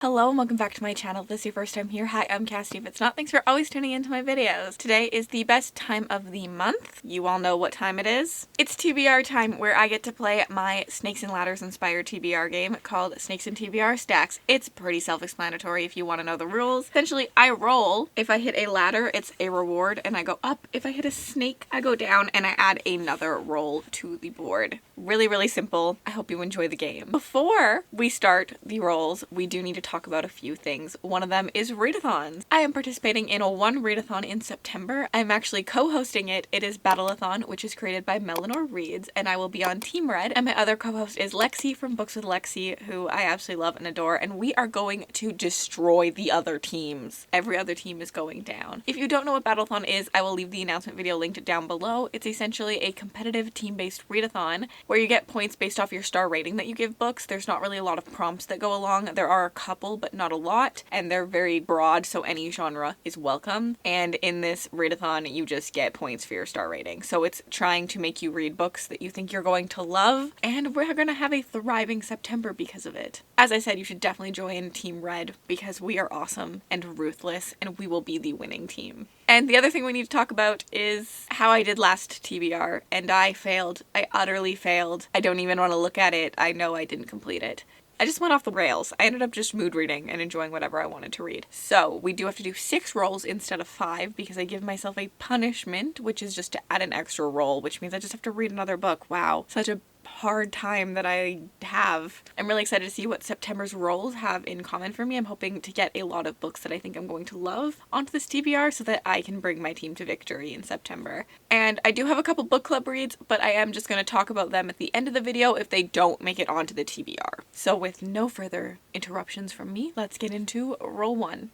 Hello and welcome back to my channel. If this is your first time here, hi, I'm Cassidy. If it's not, thanks for always tuning into my videos. Today is the best time of the month. You all know what time it is. It's TBR time, where I get to play my Snakes and Ladders inspired TBR game called Snakes and TBR Stacks. It's pretty self-explanatory if you want to know the rules. Essentially, I roll. If I hit a ladder, it's a reward and I go up. If I hit a snake, I go down and I add another roll to the board. Really, really simple. I hope you enjoy the game. Before we start the rolls, we do need to talk about a few things. One of them is readathons. I am participating in one readathon in September. I'm actually co-hosting it. It is Battleathon, which is created by Melanor Reads, and I will be on Team Red. And my other co-host is Lexi from Books with Lexi, who I absolutely love and adore, and we are going to destroy the other teams. Every other team is going down. If you don't know what Battleathon is, I will leave the announcement video linked down below. It's essentially a competitive team-based readathon where you get points based off your star rating that you give books. There's not really a lot of prompts that go along. There are a couple, but not a lot, and they're very broad, so any genre is welcome. And in this readathon, you just get points for your star rating. So it's trying to make you read books that you think you're going to love, and we're going to have a thriving September because of it. As I said, you should definitely join Team Red because we are awesome and ruthless, and we will be the winning team. And the other thing we need to talk about is how I did last TBR, and I failed. I utterly failed. I don't even want to look at it. I know I didn't complete it. I just went off the rails. I ended up just mood reading and enjoying whatever I wanted to read. So we do have to do 6 rolls instead of 5 because I give myself a punishment, which is just to add an extra roll, which means I just have to read another book. Wow, such a hard time that I have. I'm really excited to see what September's rolls have in common for me. I'm hoping to get a lot of books that I think I'm going to love onto this TBR so that I can bring my team to victory in September. And I do have a couple book club reads, but I am just going to talk about them at the end of the video if they don't make it onto the TBR. So with no further interruptions from me, let's get into roll 1.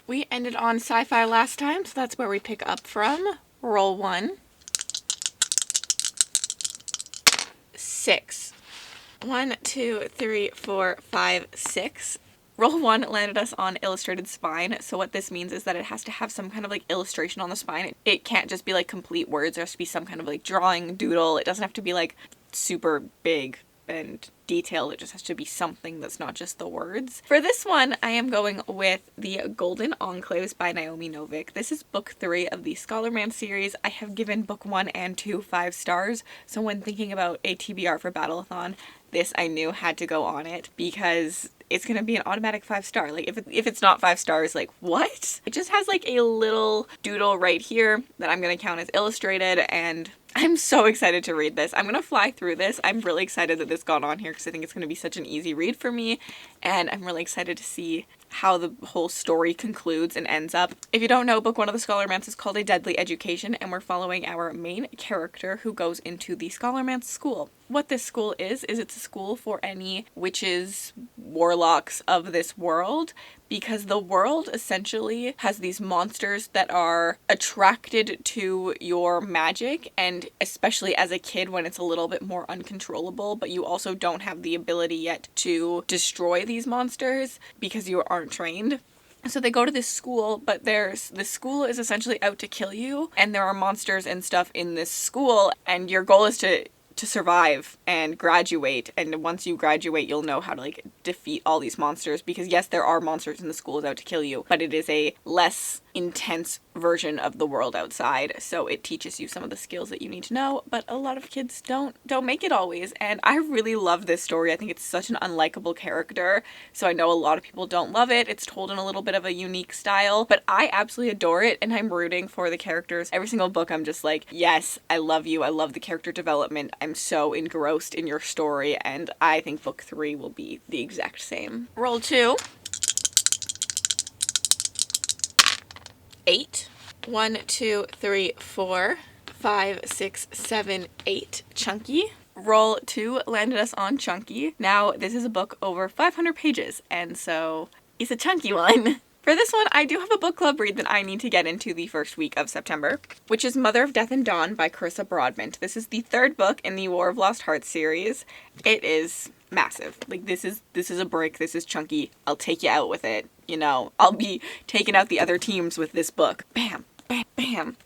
We ended on sci-fi last time, so that's where we pick up from. Roll 1. 6. 1, 2, 3, 4, 5, 6. Roll 1 landed us on illustrated spine, so what this means is that it has to have some kind of like illustration on the spine. It can't just be like complete words. There has to be some kind of like drawing, doodle. It doesn't have to be like super big and detailed. It just has to be something that's not just the words. For this one, I am going with The Golden Enclaves by Naomi Novik. This is book 3 of the Scholarman series. I have given book 1 and 2 5 stars, so when thinking about a TBR for Battleathon, this I knew had to go on it because it's gonna be an automatic 5 star. Like if it's not 5 stars, like what? It just has like a little doodle right here that I'm gonna count as illustrated, and I'm so excited to read this. I'm gonna fly through this. I'm really excited that this got on here because I think it's gonna be such an easy read for me, and I'm really excited to see how the whole story concludes and ends up. If you don't know, book 1 of the Scholarmance is called A Deadly Education, and we're following our main character who goes into the Scholarmance school. What this school is it's a school for any witches, warlocks of this world, because the world essentially has these monsters that are attracted to your magic, and especially as a kid when it's a little bit more uncontrollable, but you also don't have the ability yet to destroy these monsters because you aren't trained. So they go to this school, but this school is essentially out to kill you, and there are monsters and stuff in this school, and your goal is to survive and graduate, and once you graduate you'll know how to like defeat all these monsters, because yes, there are monsters in the schools out to kill you, but it is a less intense version of the world outside, so it teaches you some of the skills that you need to know, but a lot of kids don't make it always. And I really love this story. I think it's such an unlikable character, so I know a lot of people don't love it. It's told in a little bit of a unique style, but I absolutely adore it, and I'm rooting for the characters. Every single book I'm just like, yes, I love you. I love the character development. I'm so engrossed in your story, and I think book 3 will be the exact same. Roll 2. 8. 1, 2, 3, 4, 5, 6, 7, 8. Chunky. Roll 2 landed us on Chunky. Now, this is a book over 500 pages, and so it's a chunky one. For this one, I do have a book club read that I need to get into the first week of September, which is Mother of Death and Dawn by Carissa Broadbent. This is the 3rd book in the War of Lost Hearts series. It is massive. Like, this is a brick. This is chunky. I'll take you out with it. You know, I'll be taking out the other teams with this book. Bam, bam, bam.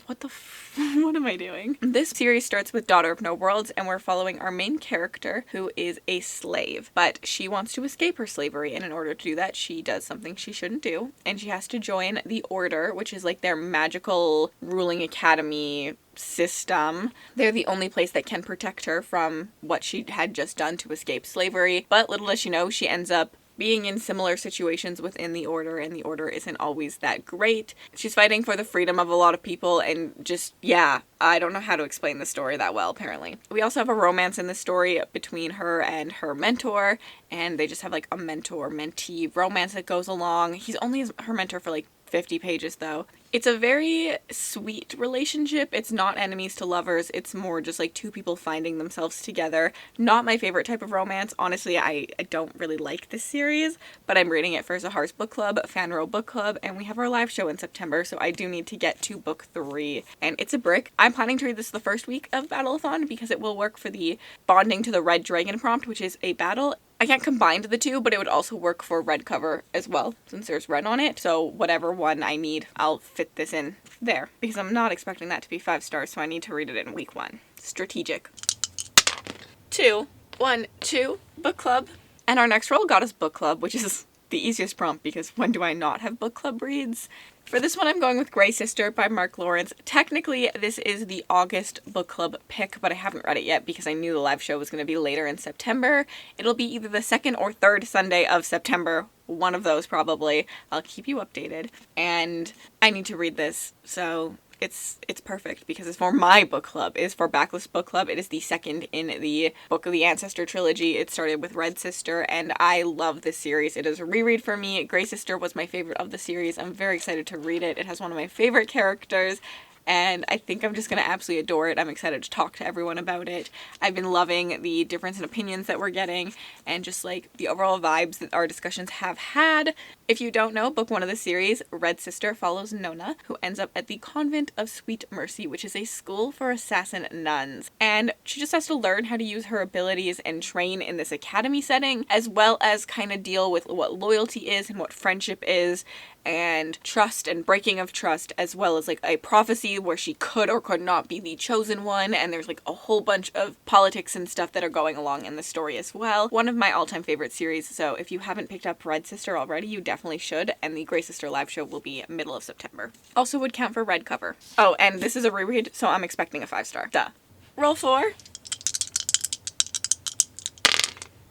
What am I doing? This series starts with Daughter of No Worlds, and we're following our main character, who is a slave, but she wants to escape her slavery, and in order to do that, she does something she shouldn't do, and she has to join the Order, which is like their magical ruling academy system. They're the only place that can protect her from what she had just done to escape slavery, but little does she know, she ends up being in similar situations within the Order, and the Order isn't always that great. She's fighting for the freedom of a lot of people, and just, yeah, I don't know how to explain the story that well, apparently. We also have a romance in the story between her and her mentor, and they just have like a mentor-mentee romance that goes along. He's only her mentor for like 50 pages though. It's a very sweet relationship. It's not enemies to lovers. It's more just like two people finding themselves together. Not my favorite type of romance. Honestly, I don't really like this series, but I'm reading it for Zahar's book club, Fanro Bookclub, and we have our live show in September, so I do need to get to book 3. And it's a brick. I'm planning to read this the first week of Battleathon because it will work for the bonding to the Red Dragon prompt, which is a battle. I can't combine the two, but it would also work for red cover as well, since there's red on it. So whatever one I need, I'll fit this in there, because I'm not expecting that to be 5 stars, so I need to read it in week 1. Strategic. 2 book club. And our next role got us book club, which is the easiest prompt, because when do I not have book club reads? For this one, I'm going with Grey Sister by Mark Lawrence. Technically, this is the August book club pick, but I haven't read it yet because I knew the live show was going to be later in September. It'll be either the 2nd or 3rd Sunday of September. One of those, probably. I'll keep you updated. And I need to read this, so it's perfect because it's for my book club. It is for Backlist Bookclub. It is the 2nd in the Book of the Ancestor trilogy. It started with Red Sister, and I love this series. It is a reread for me. Grey Sister was my favorite of the series. I'm very excited to read it. It has one of my favorite characters, and I think I'm just going to absolutely adore it. I'm excited to talk to everyone about it. I've been loving the difference in opinions that we're getting and just like the overall vibes that our discussions have had. If you don't know, book 1 of the series, Red Sister, follows Nona, who ends up at the Convent of Sweet Mercy, which is a school for assassin nuns. And she just has to learn how to use her abilities and train in this academy setting, as well as kind of deal with what loyalty is and what friendship is, and trust and breaking of trust, as well as like a prophecy where she could or could not be the chosen one, and there's like a whole bunch of politics and stuff that are going along in the story as well. One of my all-time favorite series, so if you haven't picked up Red Sister already, you definitely should, and the Grey Sister live show will be middle of September. Also would count for red cover. Oh, and this is a reread, so I'm expecting a 5 star. Duh. Roll 4.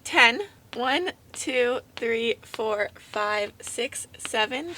10. 1, 2, 3, 4, 5, 6, 7,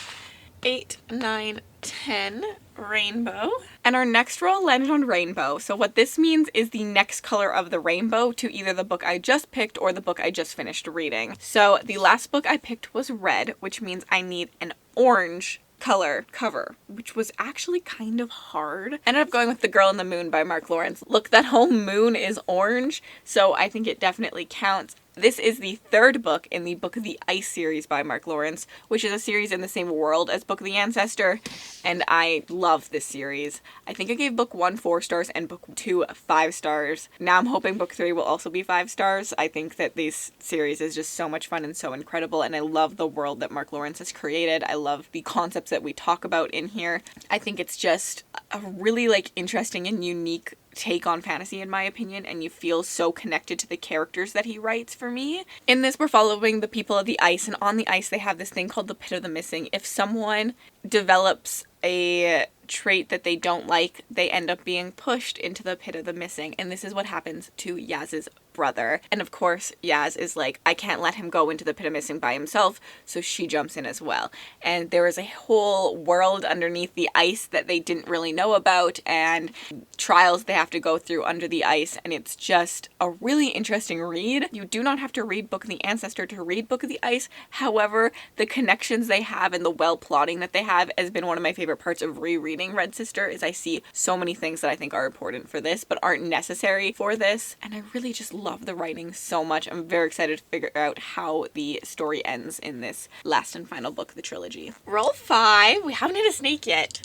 8, 9, 10. Rainbow. And our next roll landed on rainbow. So what this means is the next color of the rainbow to either the book I just picked or the book I just finished reading. So the last book I picked was red, which means I need an orange color cover, which was actually kind of hard. I ended up going with The Girl in the Moon by Mark Lawrence. Look, that whole moon is orange, so I think it definitely counts. This is the 3rd book in the Book of the Ice series by Mark Lawrence, which is a series in the same world as Book of the Ancestor, and I love this series. I think I gave book 1 4 stars and book 2 5 stars. Now I'm hoping book 3 will also be 5 stars. I think that this series is just so much fun and so incredible, and I love the world that Mark Lawrence has created. I love the concepts that we talk about in here. I think it's just a really like interesting and unique take on fantasy, in my opinion, and you feel so connected to the characters that he writes for me. In this, we're following the people of the ice, and on the ice they have this thing called the Pit of the Missing. If someone develops a trait that they don't like, they end up being pushed into the Pit of the Missing, and this is what happens to Yaz's brother. And of course, Yaz is like, I can't let him go into the Pit of Missing by himself, so she jumps in as well. And there is a whole world underneath the ice that they didn't really know about, and trials they have to go through under the ice, and it's just a really interesting read. You do not have to read Book of the Ancestor to read Book of the Ice. However, the connections they have and the well plotting that they have has been one of my favorite parts of rereading Red Sister, is I see so many things that I think are important for this but aren't necessary for this, and I really just love the writing so much. I'm very excited to figure out how the story ends in this last and final book of the trilogy. Roll 5. We haven't hit a snake yet.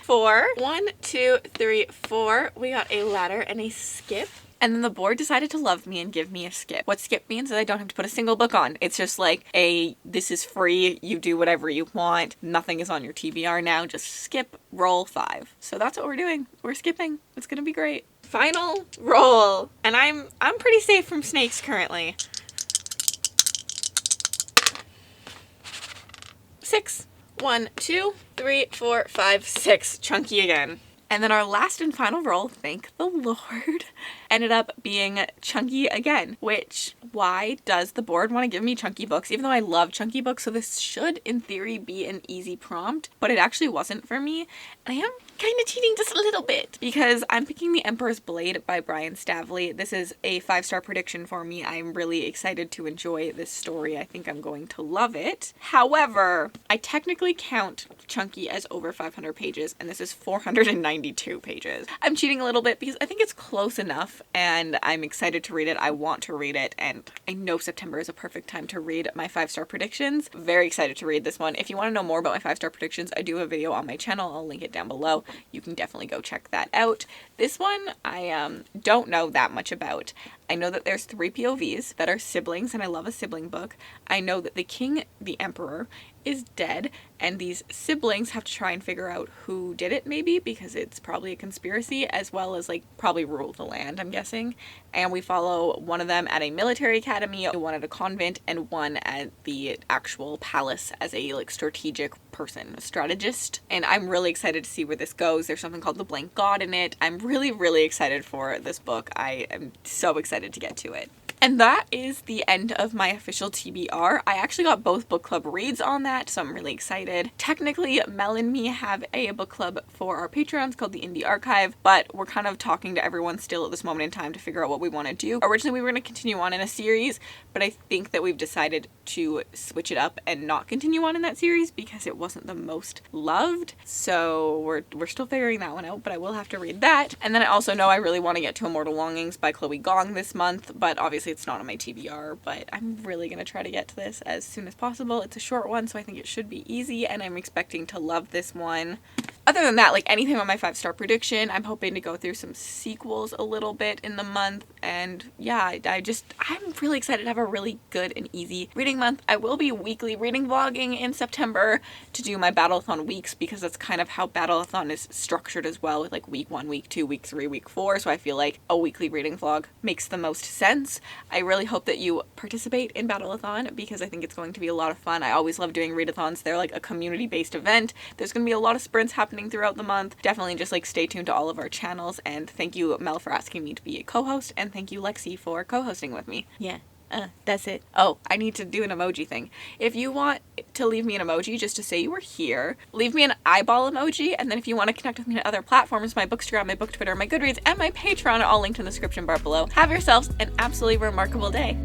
4. 1, 2, 3, 4. We got a ladder and a skip. And then the board decided to love me and give me a skip. What skip means is I don't have to put a single book on. It's just like this is free, you do whatever you want, nothing is on your TBR now, just skip roll 5. So that's what we're doing. We're skipping. It's gonna be great. Final roll. And I'm pretty safe from snakes currently. 6. 1, 2, 3, 4, 5, 6. Chunky again. And then our last and final roll, thank the Lord, ended up being chunky again, which, why does the board want to give me chunky books? Even though I love chunky books, so this should, in theory, be an easy prompt, but it actually wasn't for me. And I am kind of cheating just a little bit because I'm picking The Emperor's Blade by Brian Stavely. This is a 5-star prediction for me. I'm really excited to enjoy this story. I think I'm going to love it. However, I technically count chunky as over 500 pages, and this is 492 pages. I'm cheating a little bit because I think it's close enough and I'm excited to read it. I want to read it, and I know September is a perfect time to read my 5-star predictions. Very excited to read this one. If you want to know more about my 5-star predictions, I do have a video on my channel. I'll link it down below. You can definitely go check that out. This one I don't know that much about. I know that there's 3 POVs that are siblings, and I love a sibling book. I know that the king, the emperor, is dead, and these siblings have to try and figure out who did it, maybe, because it's probably a conspiracy, as well as, like, probably rule the land, I'm guessing. And we follow one of them at a military academy, one at a convent, and one at the actual palace as a, like, strategic person, a strategist. And I'm really excited to see where this goes. There's something called the Blank God in it. I'm really, really excited for this book. I am so excited to get to it. And that is the end of my official TBR. I actually got both book club reads on that, so I'm really excited. Technically, Mel and me have a book club for our Patreons called the Indie Archive, but we're kind of talking to everyone still at this moment in time to figure out what we want to do. Originally, we were going to continue on in a series, but I think that we've decided to switch it up and not continue on in that series because it wasn't the most loved. So we're still figuring that one out, but I will have to read that. And then I also know I really want to get to Immortal Longings by Chloe Gong this month, but obviously it's not on my TBR, but I'm really going to try to get to this as soon as possible. It's a short one, so I think it should be easy, and I'm expecting to love this one. Other than that, like anything on my 5-star prediction, I'm hoping to go through some sequels a little bit in the month, and yeah, I'm really excited to have a really good and easy reading month. I will be weekly reading vlogging in September to do my Battleathon weeks, because that's kind of how Battleathon is structured as well, with like week 1, week 2, week 3, week 4, so I feel like a weekly reading vlog makes the most sense. I really hope that you participate in Battleathon because I think it's going to be a lot of fun. I always love doing readathons. They're like a community-based event. There's going to be a lot of sprints happening throughout the month. Definitely just like stay tuned to all of our channels, and thank you, Mel, for asking me to be a co-host, and thank you, Lexi, for co-hosting with me. Yeah. That's it. Oh, I need to do an emoji thing. If you want to leave me an emoji just to say you were here, leave me an eyeball emoji, and then if you want to connect with me on other platforms, my Bookstagram, my Book Twitter, my Goodreads, and my Patreon are all linked in the description bar below. Have yourselves an absolutely remarkable day.